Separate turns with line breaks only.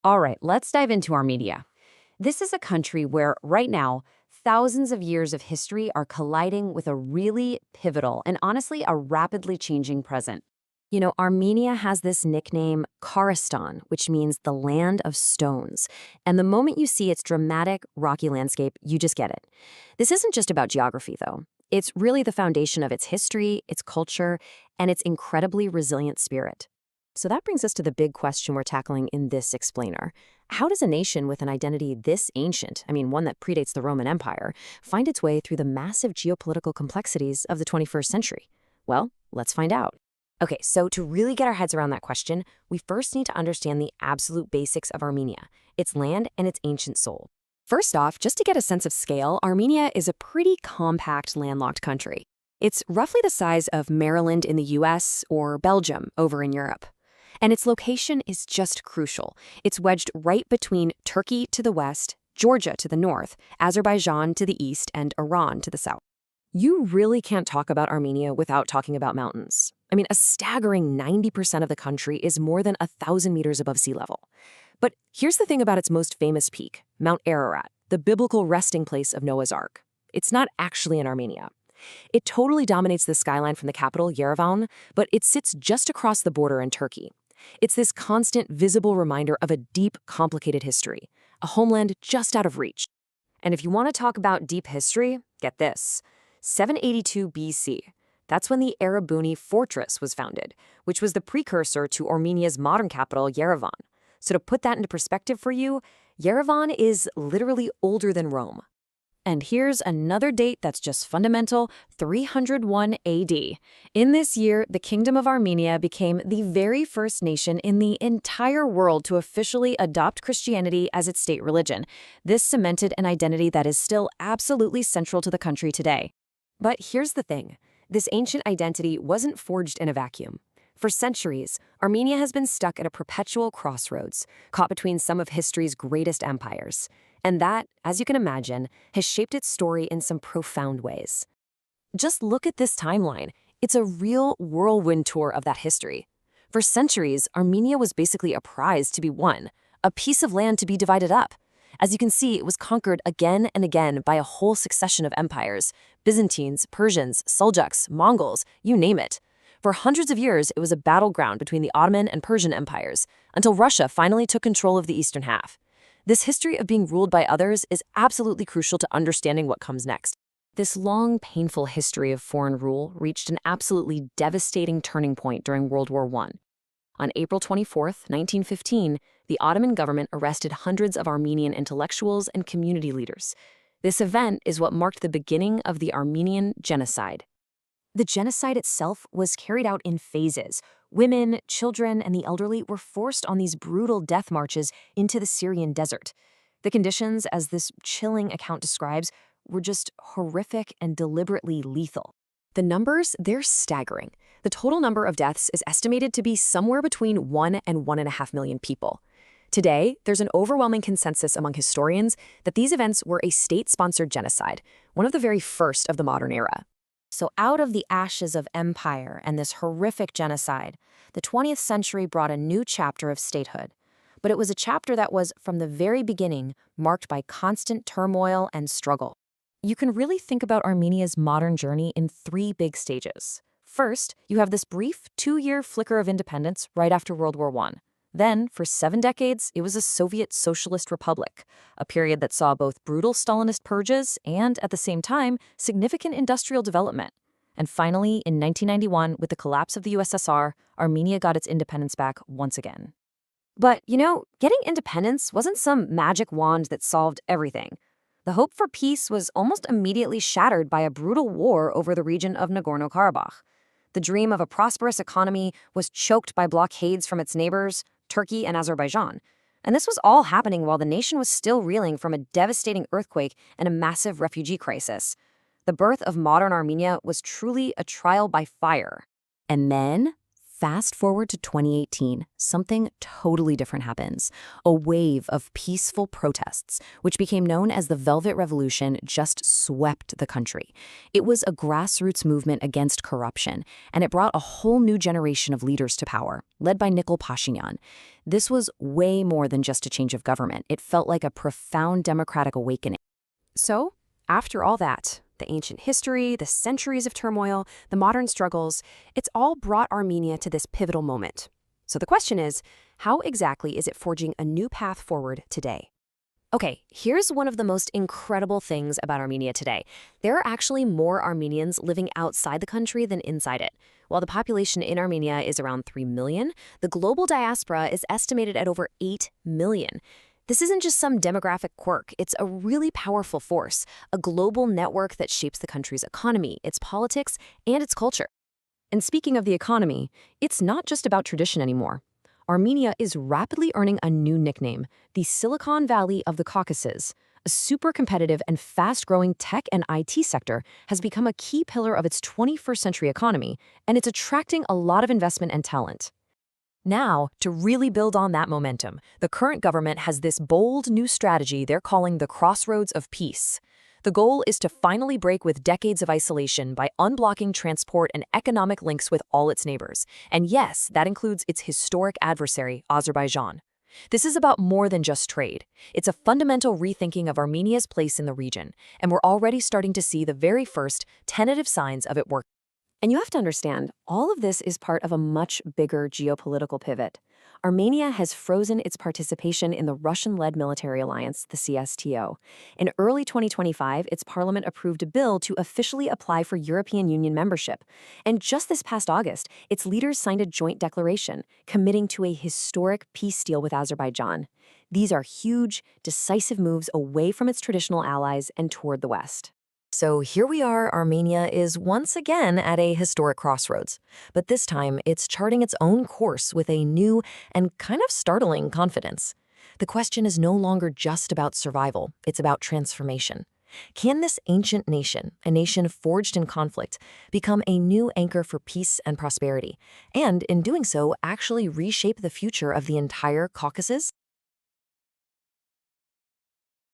All right, let's dive into Armenia. This is a country where, right now, thousands of years of history are colliding with a really pivotal and honestly a rapidly changing present. Armenia has this nickname, Karistan, which means the land of stones. And the moment you see its dramatic, rocky landscape, you just get it. This isn't just about geography, though. It's really the foundation of its history, its culture, and its incredibly resilient spirit. So that brings us to the big question we're tackling in this explainer. How does a nation with an identity this ancient, one that predates the Roman Empire, find its way through the massive geopolitical complexities of the 21st century? Well, let's find out. Okay, so to really get our heads around that question, we first need to understand the absolute basics of Armenia, its land and its ancient soul. First off, just to get a sense of scale, Armenia is a pretty compact landlocked country. It's roughly the size of Maryland in the US or Belgium over in Europe. And its location is just crucial. It's wedged right between Turkey to the west, Georgia to the north, Azerbaijan to the east, and Iran to the south. You really can't talk about Armenia without talking about mountains. A staggering 90% of the country is more than 1,000 meters above sea level. But here's the thing about its most famous peak, Mount Ararat, the biblical resting place of Noah's Ark. It's not actually in Armenia. It totally dominates the skyline from the capital, Yerevan, but it sits just across the border in Turkey. It's this constant, visible reminder of a deep, complicated history, a homeland just out of reach. And if you want to talk about deep history, get this. 782 BC. That's when the Erebuni fortress was founded, which was the precursor to Armenia's modern capital, Yerevan. So to put that into perspective for you, Yerevan is literally older than Rome. And here's another date that's just fundamental, 301 AD. In this year, the Kingdom of Armenia became the very first nation in the entire world to officially adopt Christianity as its state religion. This cemented an identity that is still absolutely central to the country today. But here's the thing. This ancient identity wasn't forged in a vacuum. For centuries, Armenia has been stuck at a perpetual crossroads, caught between some of history's greatest empires. And that, as you can imagine, has shaped its story in some profound ways. Just look at this timeline. It's a real whirlwind tour of that history. For centuries, Armenia was basically a prize to be won, a piece of land to be divided up. As you can see, it was conquered again and again by a whole succession of empires: Byzantines, Persians, Seljuks, Mongols, you name it. For hundreds of years, it was a battleground between the Ottoman and Persian empires, until Russia finally took control of the eastern half. This history of being ruled by others is absolutely crucial to understanding what comes next. This long, painful history of foreign rule reached an absolutely devastating turning point during World War I. On April 24, 1915, the Ottoman government arrested hundreds of Armenian intellectuals and community leaders. This event is what marked the beginning of the Armenian Genocide. The genocide itself was carried out in phases. Women, children, and the elderly were forced on these brutal death marches into the Syrian desert. The conditions, as this chilling account describes, were just horrific and deliberately lethal. The numbers, they're staggering. The total number of deaths is estimated to be somewhere between 1 and 1.5 million people. Today, there's an overwhelming consensus among historians that these events were a state-sponsored genocide, one of the very first of the modern era. So out of the ashes of empire and this horrific genocide, the 20th century brought a new chapter of statehood. But it was a chapter that was, from the very beginning, marked by constant turmoil and struggle. You can really think about Armenia's modern journey in 3 big stages. First, you have this brief 2-year flicker of independence right after World War I. Then, for 7 decades, it was a Soviet Socialist Republic, a period that saw both brutal Stalinist purges and, at the same time, significant industrial development. And finally, in 1991, with the collapse of the USSR, Armenia got its independence back once again. But, getting independence wasn't some magic wand that solved everything. The hope for peace was almost immediately shattered by a brutal war over the region of Nagorno-Karabakh. The dream of a prosperous economy was choked by blockades from its neighbors, Turkey and Azerbaijan. And this was all happening while the nation was still reeling from a devastating earthquake and a massive refugee crisis. The birth of modern Armenia was truly a trial by fire. And then, Fast forward to 2018, something totally different happens. A wave of peaceful protests, which became known as the Velvet Revolution, just swept the country. It was a grassroots movement against corruption, and it brought a whole new generation of leaders to power, led by Nikol Pashinyan. This was way more than just a change of government. It felt like a profound democratic awakening.
So, after all that, the ancient history, the centuries of turmoil, the modern struggles, it's all brought Armenia to this pivotal moment. So the question is, how exactly is it forging a new path forward today? Okay, here's one of the most incredible things about Armenia today. There are actually more Armenians living outside the country than inside it. While the population in Armenia is around 3 million, the global diaspora is estimated at over 8 million. This isn't just some demographic quirk, it's a really powerful force, a global network that shapes the country's economy, its politics, and its culture. And speaking of the economy, it's not just about tradition anymore. Armenia is rapidly earning a new nickname, the Silicon Valley of the Caucasus. A super competitive and fast-growing tech and IT sector has become a key pillar of its 21st century economy, and it's attracting a lot of investment and talent. Now, to really build on that momentum, the current government has this bold new strategy they're calling the Crossroads of Peace. The goal is to finally break with decades of isolation by unblocking transport and economic links with all its neighbors. And yes, that includes its historic adversary, Azerbaijan. This is about more than just trade. It's a fundamental rethinking of Armenia's place in the region, and we're already starting to see the very first tentative signs of it working. And you have to understand, all of this is part of a much bigger geopolitical pivot. Armenia has frozen its participation in the Russian-led military alliance, the CSTO. In early 2025, its parliament approved a bill to officially apply for European Union membership. And just this past August, its leaders signed a joint declaration committing to a historic peace deal with Azerbaijan. These are huge, decisive moves away from its traditional allies and toward the West. So here we are, Armenia is once again at a historic crossroads. But this time, it's charting its own course with a new and kind of startling confidence. The question is no longer just about survival, it's about transformation. Can this ancient nation, a nation forged in conflict, become a new anchor for peace and prosperity? And in doing so, actually reshape the future of the entire Caucasus?